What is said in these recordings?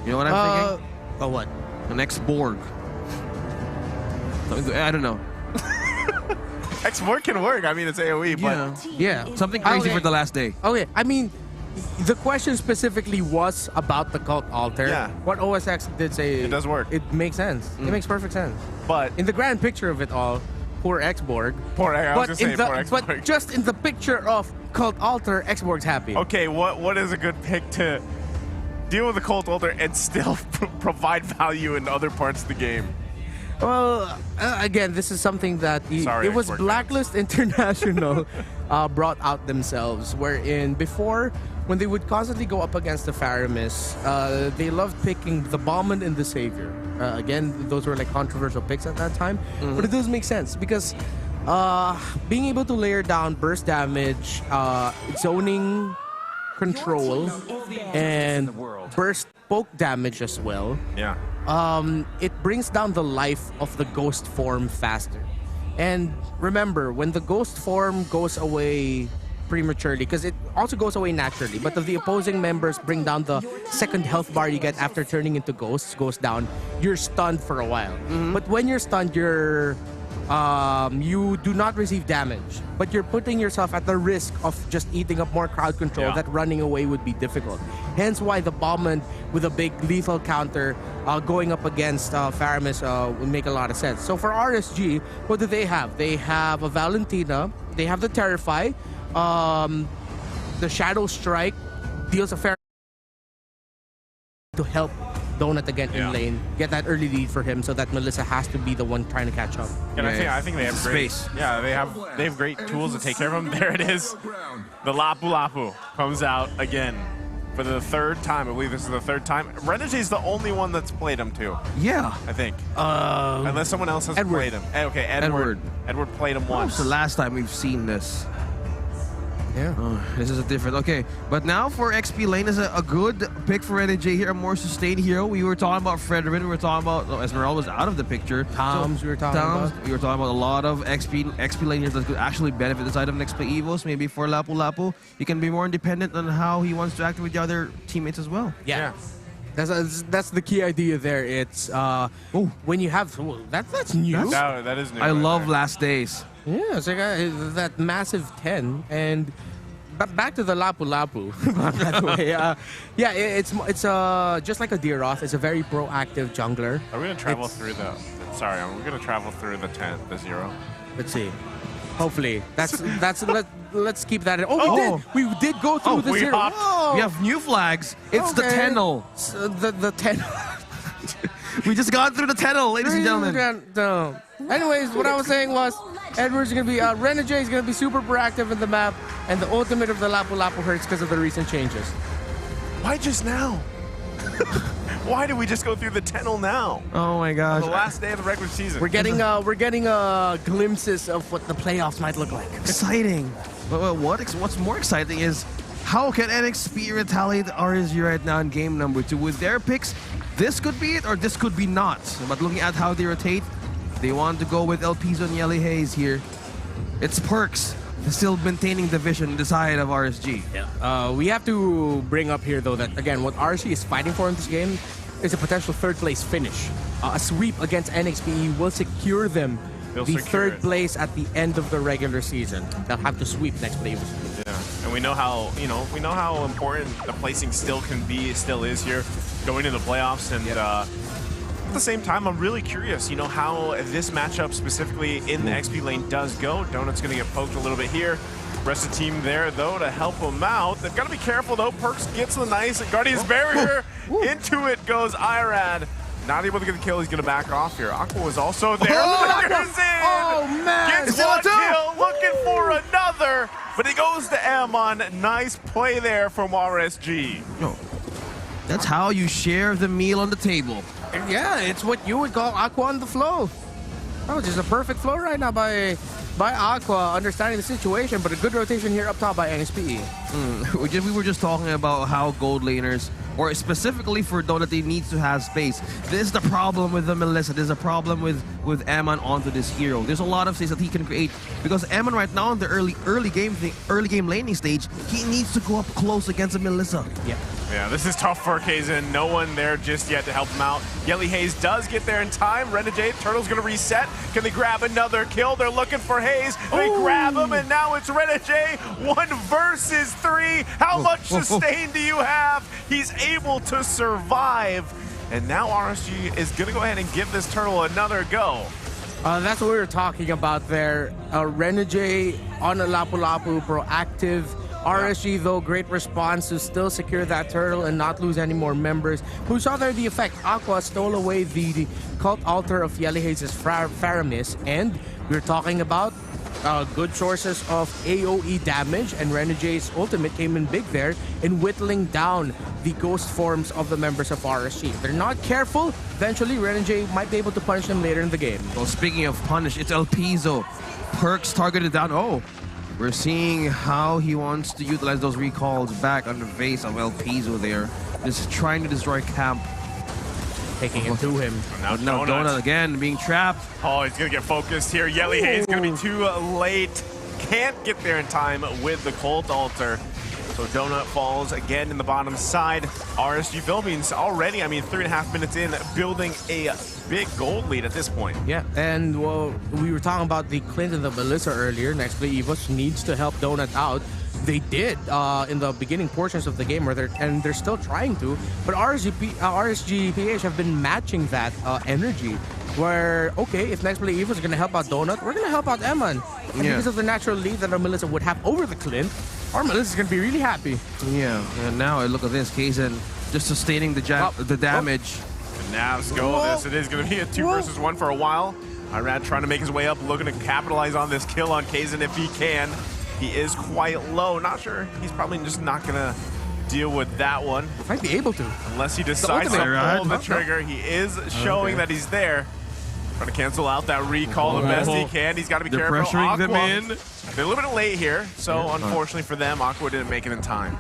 You know what I'm thinking? Oh, what? An X-Borg. I don't know. X-Borg can work. I mean, it's AoE, but... Yeah. Something crazy for the last day. Okay, I mean, the question specifically was about the Cult Altar. Yeah. What OSX did say... It does work. It makes sense. It makes perfect sense. But... In the grand picture of it all, poor X-Borg. But just in the picture of Cult Altar, X-Borg's happy. Okay, what is a good pick to deal with the Cult Altar and still provide value in other parts of the game? Well, again, this is something that it was Blacklist International brought out themselves, wherein before, when they would constantly go up against the Faramis, they loved picking the Bombman and the Savior. Again, those were like controversial picks at that time, but it does make sense because being able to layer down burst damage, zoning control, and burst poke damage as well. Yeah. It brings down the life of the ghost form faster. And remember, when the ghost form goes away prematurely, because it also goes away naturally, but if the opposing members bring down the second health bar you get after turning into ghosts, goes down, you're stunned for a while. But when you're stunned, you do not receive damage, but you're putting yourself at the risk of just eating up more crowd control that running away would be difficult. Hence why the Bombman with a big lethal counter going up against Faramis would make a lot of sense. So for RSG, what do they have? They have a Valentina, they have the Terrify, the Shadow Strike deals a fair to help Donut again in lane, get that early lead for him so that Melissa has to be the one trying to catch up. And I think they have great space. Yeah, they have great tools to take care of him. There it is. The Lapu Lapu comes out again for the third time. I believe this is the third time. Rsg is the only one that's played him too. Yeah. I think. Unless someone else has played him. Okay, Edward played him once. It's the last time we've seen this. Yeah. This is a different. Okay, but now for XP lane is a good pick for Rsg here, a more sustained hero. We were talking about Frederick. We were talking about Esmeralda was out of the picture. Toms, we were talking about. We were talking about a lot of XP laners that could actually benefit the side of Nexplay Evos. Maybe for Lapu Lapu, he can be more independent on how he wants to act with the other teammates as well. Yeah. That's the key idea there. It's when you have that's new. That is new. I love Last Days. Yeah, it's like that massive 10 and back to the Lapu Lapu. By the way, yeah, it's just like a Deeroth. It's a very proactive jungler. Are we gonna travel through the? Sorry, we're gonna travel through the 10, the 0. Let's see. Hopefully, let's keep that in. Oh, we did go through the 0. We have new flags. It's the Tennel. The Tennel. We just got through the Tennel, ladies and gentlemen. Anyways, what I was saying was, Edward's gonna be Rsg is gonna be super proactive in the map, and the ultimate of the Lapu Lapu hurts because of the recent changes. Why just now? Why did we just go through the Tennel now? Oh my gosh! On the last day of the regular season. We're getting glimpses of what the playoffs might look like. Exciting. But what's more exciting is how can NXP retaliate Rsg right now in game number 2 with their picks? This could be it, or this could be not. But looking at how they rotate, they want to go with El Piso and Yelly Hayes here. It's perks. They're still maintaining the vision the side of RSG. Yeah. We have to bring up here, though, that, again, what RSG is fighting for in this game is a potential third-place finish. A sweep against NXP will secure them third place at the end of the regular season. They'll have to sweep Nexplay Evos. Yeah, and we know how important the placing still is here going into the playoffs, and at the same time, I'm really curious, how this matchup specifically in the XP lane does go. Donut's going to get poked a little bit here. Rest of the team there, though, to help him out. They've got to be careful, though. Perks gets the nice Guardian's Barrier. Into it goes Irad. Not able to get the kill. He's going to back off here. Aqua was also there. Oh, man. Gets one kill, looking for another. But he goes to Amon. Nice play there from RSG. That's how you share the meal on the table. Yeah, it's what you would call Aqua on the flow. Oh, just a perfect flow right now by Aqua, understanding the situation, but a good rotation here up top by NXP. We were just talking about how gold laners, or specifically for Donut, they need to have space. This is the problem with the Melissa. There's a problem with Ammon onto this hero. There's a lot of space that he can create because Ammon right now in the early game laning stage, he needs to go up close against a Melissa. Yeah. Yeah, this is tough for Kaizen. No one there just yet to help him out. Yelly Hayes does get there in time. Renegade, Turtle's gonna reset. Can they grab another kill? They're looking for Hayes. They grab him, and now it's Renegade. 1 versus 3. How much sustain do you have? He's able to survive. And now RSG is gonna go ahead and give this Turtle another go. That's what we were talking about there. Renegade on a Lapu Lapu, proactive. RSG, though, great response to still secure that turtle and not lose any more members. We saw there the effect. Aqua stole away the cult altar of Yelly Hayes' Faramis, and we're talking about good sources of AoE damage, and Renegade's ultimate came in big there in whittling down the ghost forms of the members of RSG. If they're not careful, eventually Renegade might be able to punish them later in the game. Well, speaking of punish, it's El Pizzo. Perks targeted down. Oh, we're seeing how he wants to utilize those recalls back on the face of El Pizzo there. Just trying to destroy camp. Taking it to him. Now Donut again being trapped. Oh, he's gonna get focused here. Yelly Hayes gonna be too late. Can't get there in time with the Cult Altar. So Donut falls again in the bottom side. RSG Philippines already, I mean, 3.5 minutes in, building a big gold lead at this point. Yeah, and well, we were talking about the Clint and the Melissa earlier. Nexplay Evos needs to help Donut out. They did in the beginning portions of the game, and they're still trying to. But Rsg Ph have been matching that energy. Where, okay, if Nexplay Evos is going to help out Donut, we're going to help out Eman. And because of the natural lead that our Melissa would have over the Clint, our Melissa is going to be really happy. Yeah, and now look at this, Kaizen just sustaining the damage. And now let's go. It is going to be a 2 versus 1 for a while. Irad trying to make his way up, looking to capitalize on this kill on Kaizen if he can. He is quite low. Not sure. He's probably just not going to deal with that one. Might be able to. Unless he decides to pull the trigger. He is showing that he's there. Trying to cancel out that recall the best he can. He's got to be careful. Pressuring them in. They're a little bit late here, so unfortunately for them, Aqua didn't make it in time.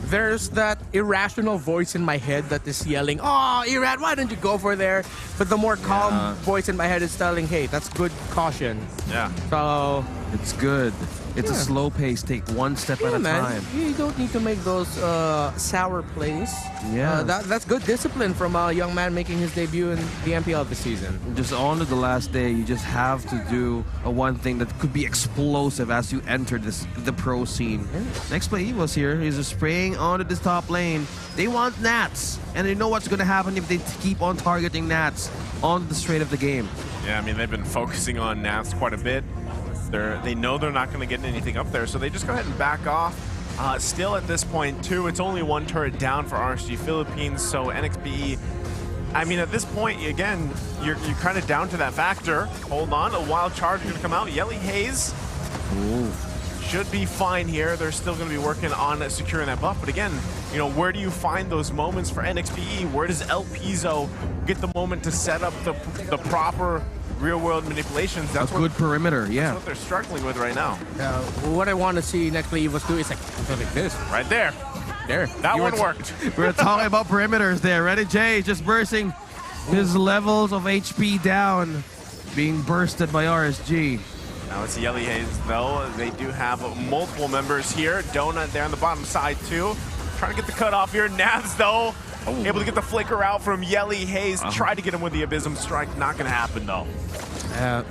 There's that irrational voice in my head that is yelling, "Oh, Irad, why didn't you go for there?" But the more calm voice in my head is telling, "Hey, that's good caution." Yeah. So it's good. It's a slow pace. Take one step at a time. You don't need to make those sour plays. Yeah. That's good discipline from a young man making his debut in the MPL this season. Just on to the last day, you just have to do one thing that could be explosive as you enter the pro scene. Nexplay Evos here is just spraying onto this top lane. They want Nats, and they know what's going to happen if they keep on targeting Nats on the straight of the game. Yeah, I mean, they've been focusing on Nats quite a bit. They know they're not going to get anything up there, so they just go ahead and back off. Still at this point, too, it's only 1 turret down for RSG Philippines, so NXPE, I mean, at this point, again, you're kind of down to that factor. Hold on, a wild charge is going to come out. Yelly Hayes should be fine here. They're still going to be working on securing that buff, but again, you know, where do you find those moments for NXPE? Where does El Pizzo get the moment to set up the proper real-world manipulations? That's a good perimeter, That's what they're struggling with right now. What I want to see Nexplay Evos do is like this. Right there. There. That one worked. We're talking about perimeters there. Renegade just bursting his levels of HP down, being bursted by RSG. Now it's Yelly Hayes, though. They do have multiple members here. Donut there on the bottom side, too. Trying to get the cutoff here. Navs, though, able to get the flicker out from Yelly Hayes. Tried to get him with the Abysm Strike. Not going to happen, though.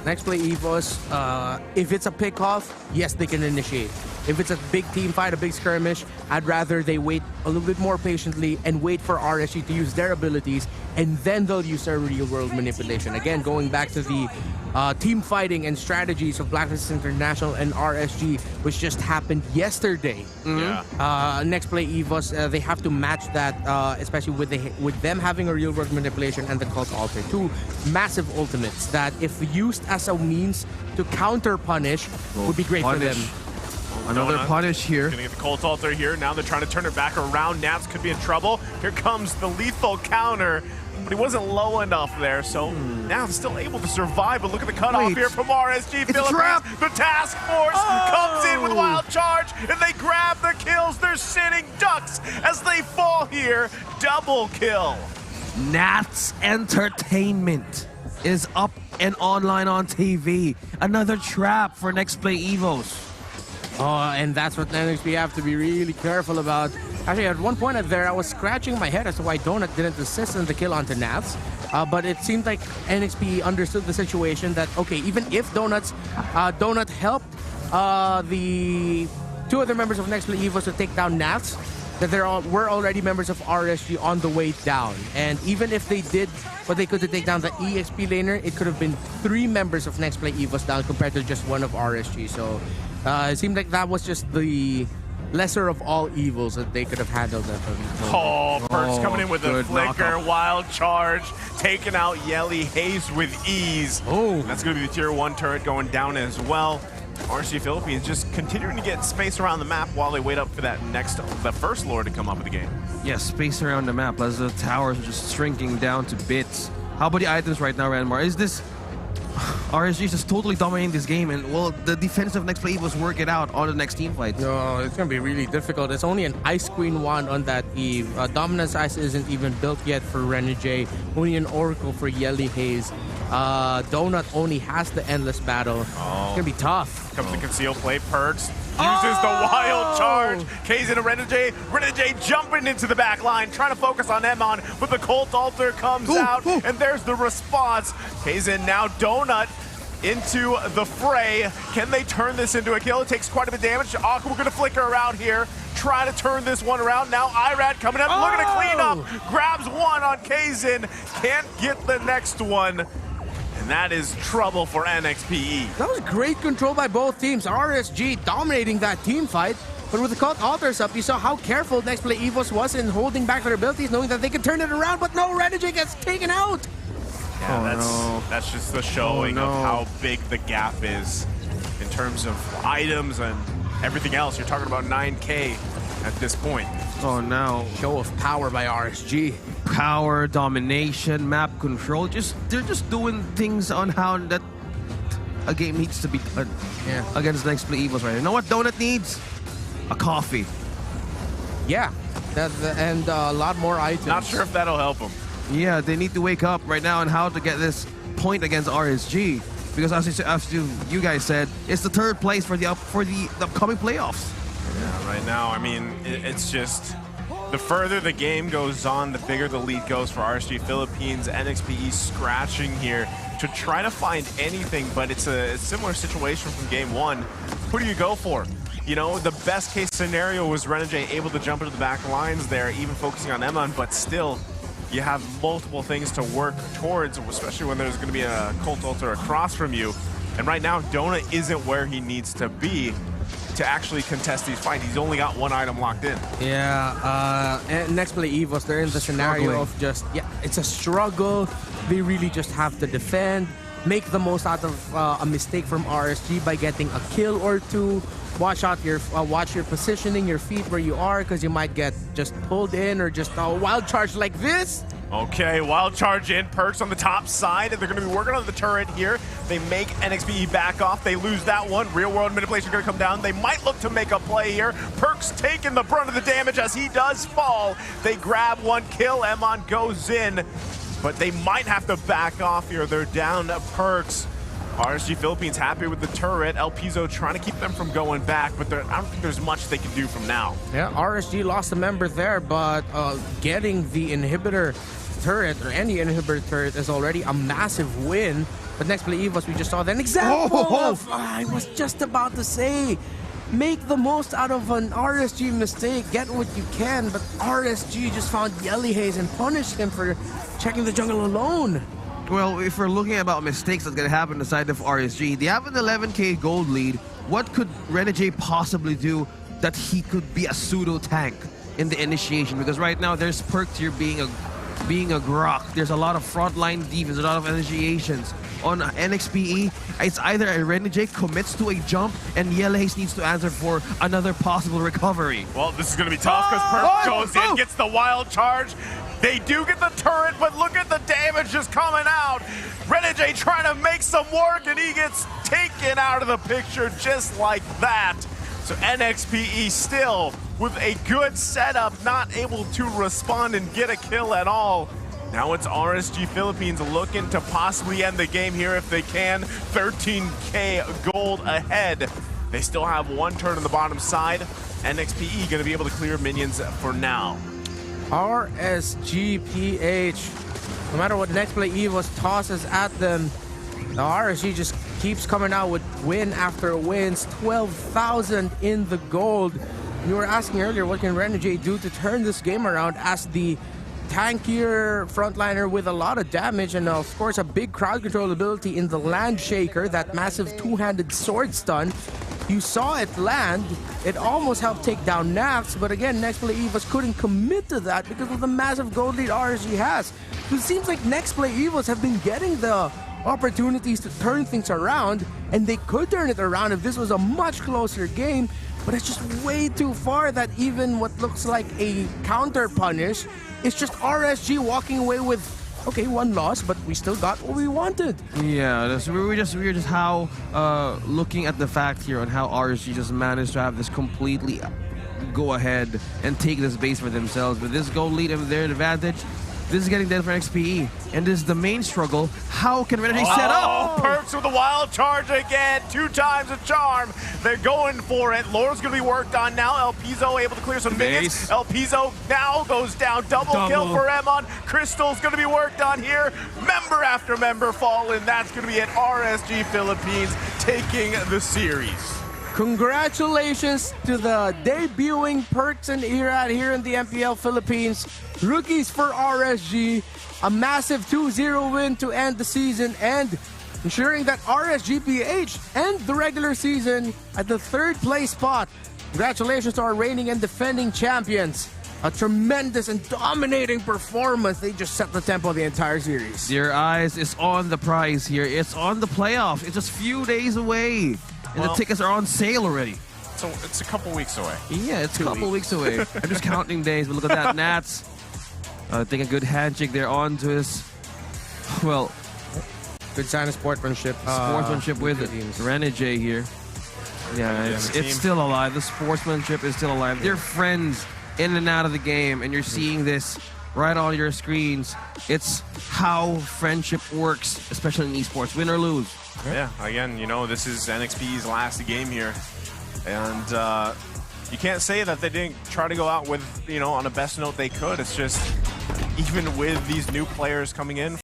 Nexplay Evos, if it's a pick-off, yes, they can initiate. If it's a big team fight, a big skirmish, I'd rather they wait a little bit more patiently and wait for RSG to use their abilities, and then they'll use their real-world manipulation. Again, going back to the team fighting and strategies of Blacklist International and RSG, which just happened yesterday. Nexplay Evos, they have to match that, especially with them having a real-world manipulation and the Cult Altar. 2 massive ultimates that, if used as a means to counter-punish, would be great for them. Another punish here. Gonna get the Cult Altar here. Now they're trying to turn it back around. Nats could be in trouble. Here comes the lethal counter. But he wasn't low enough there, so now he's still able to survive. But look at the cutoff here from RSG Philippines. The task force comes in with a wild charge, and they grab the kills. They're sitting ducks as they fall here. Double kill. Nats Entertainment is up and online on TV. Another trap for Nexplay Evos. And that's what NXP have to be really careful about. Actually, at one point there, I was scratching my head as to why Donut didn't assist in the kill onto Nats. But it seemed like NXP understood the situation that, okay, even if Donut helped the two other members of Nexplay Evos to take down Nats, that there were already members of RSG on the way down. And even if they did what they could to take down the EXP laner, it could have been 3 members of Nexplay Evos down compared to just 1 of RSG. So it seemed like that was just the lesser of all evils that they could have handled that. Perks coming in with a flicker, knockup. wild charge, taking out Yelly Hayes with ease. Oh, That's going to be the tier 1 turret going down as well. Rsg Philippines just continuing to get space around the map while they wait up for that the first lord to come up with the game. Yes, space around the map as the towers are just shrinking down to bits. How about the items right now, Ranmar? Is this RSG is just totally dominating this game, and will the defensive Nexplay Evos work it out on the next team fight? no, it's going to be really difficult. It's only an Ice Queen wand on that Eve. Dominance Ice isn't even built yet for Renegade. Only an Oracle for Yelly Hayes. Donut only has the Endless Battle. It's going to be tough. Comes the conceal play, Perks uses the wild charge. Kazin and Renegade. Renegade jumping into the back line, trying to focus on Emon, but the Cult Altar comes out, and there's the response. Kazin now Donut into the fray. Can they turn this into a kill? It takes quite a bit of damage. Aqua going to flicker around here, try to turn this one around. Now Irad coming up, looking to clean up, grabs one on Kazin, can't get the next one. And that is trouble for NXPE. That was great control by both teams. RSG dominating that team fight. But with the Cult Altars up, you saw how careful Nexplay Evos was in holding back their abilities, knowing that they could turn it around, but no, Renegade gets taken out. Yeah, that's just the showing of how big the gap is in terms of items and everything else. You're talking about 9K at this point. Oh no. Show of power by RSG. Power, domination, map control. They're just doing things on how that a game needs to be done against Nexplay Evos right now. You know what Donut needs? A coffee. Yeah, and a lot more items. Not sure if that'll help them. Yeah, they need to wake up right now on how to get this point against RSG. Because as you guys said, it's the 3rd place for the upcoming playoffs. Yeah, right now, I mean, it's just the further the game goes on, the bigger the lead goes for RSG Philippines. NXPE scratching here to try to find anything, but it's a similar situation from game 1. Who do you go for? You know, the best case scenario was Renegade able to jump into the back lines there, even focusing on Emon, but still, you have multiple things to work towards, especially when there's going to be a Cult Altar across from you. And right now, Donut isn't where he needs to be to actually contest these fights. He's only got 1 item locked in. Yeah, and Nexplay Evos, they're in the scenario of just, it's a struggle. They really just have to defend, make the most out of a mistake from RSG by getting a kill or 2. Watch your positioning, your feet where you are, because you might get just pulled in or just a wild charge like this. Okay, wild charge in, Perks on the top side, and they're going to be working on the turret here. They make NXPE back off. They lose that one. Real world manipulation going to come down. They might look to make a play here. Perks taking the brunt of the damage as he does fall. They grab 1 kill. Emon goes in, but they might have to back off here. They're down to Perks. RSG Philippines happy with the turret. El Pizzo trying to keep them from going back, but I don't think there's much they can do from now. Yeah, RSG lost a member there, but getting the inhibitor turret or any inhibitor turret is already a massive win. But Nexplay Evos, we just saw an example of, I was just about to say, make the most out of an RSG mistake, get what you can, but RSG just found Yelly Hayes and punished him for checking the jungle alone. Well, if we're looking about mistakes that's going to happen on the side of RSG, they have an 11K gold lead. What could Renegade possibly do that he could be a pseudo tank in the initiation? Because right now there's Perks here being a Grok. There's a lot of frontline defense, a lot of initiations. On NXPE, it's either a Renegade commits to a jump and Yelhaze needs to answer for another possible recovery. Well, this is going to be tough because Perks goes in, gets the wild charge. They do get the turret, but look at the damage just coming out. Renegade trying to make some work, and he gets taken out of the picture just like that. So NXPE still with a good setup, not able to respond and get a kill at all. Now it's RSG Philippines looking to possibly end the game here if they can. 13K gold ahead. They still have 1 turn on the bottom side. NXPE going to be able to clear minions for now. Rsg Ph. No matter what Nexplay Evos tosses at them, the RSG just keeps coming out with win after wins. 12,000 in the gold. You were asking earlier, what can Rsg do to turn this game around as the tankier frontliner with a lot of damage, and of course a big crowd control ability in the Land Shaker, that massive two-handed sword stun. You saw it land. It almost helped take down Nax, but again, Nexplay Evos couldn't commit to that because of the massive gold lead RSG has. It seems like Nexplay Evos have been getting the opportunities to turn things around, and they could turn it around if this was a much closer game, but it's just way too far that even what looks like a counter punish, it's just RSG walking away with, okay, one loss, but we still got what we wanted. Yeah, we were just how looking at the fact here on how RSG just managed to have this completely go ahead and take this base for themselves. With this goal lead and their advantage, this is getting dead for NXPE, and this is the main struggle. How can Rsg set up? Perks with the wild charge again, 2 times a charm. They're going for it. Lore's going to be worked on now. El Pizzo able to clear some minions. El Pizzo now goes down. Double kill for Emon. Crystal's going to be worked on here. Member after member fall in. That's going to be it. RSG Philippines taking the series. Congratulations to the debuting Perks and Irad here in the Mpl Philippines. Rookies for RSG. A massive 2-0 win to end the season and ensuring that Rsg Ph end the regular season at the 3rd place spot. Congratulations to our reigning and defending champions. A tremendous and dominating performance. They just set the tempo the entire series. Your eyes is on the prize here. It's on the playoff. It's just a few days away. And the tickets are on sale already. So it's a couple weeks away. Yeah, it's a couple weeks away. I'm just counting days, but look at that. Nats, I think a good handshake there on to his, well, good sign of sportsmanship. With Rsg here. Yeah, it's still alive. The sportsmanship is still alive. They're friends in and out of the game, and you're seeing this right on your screens. It's how friendship works, especially in esports, win or lose. Yeah, again, you know, this is NXP's last game here. And you can't say that they didn't try to go out with, you know, on a best note they could. It's just, even with these new players coming in,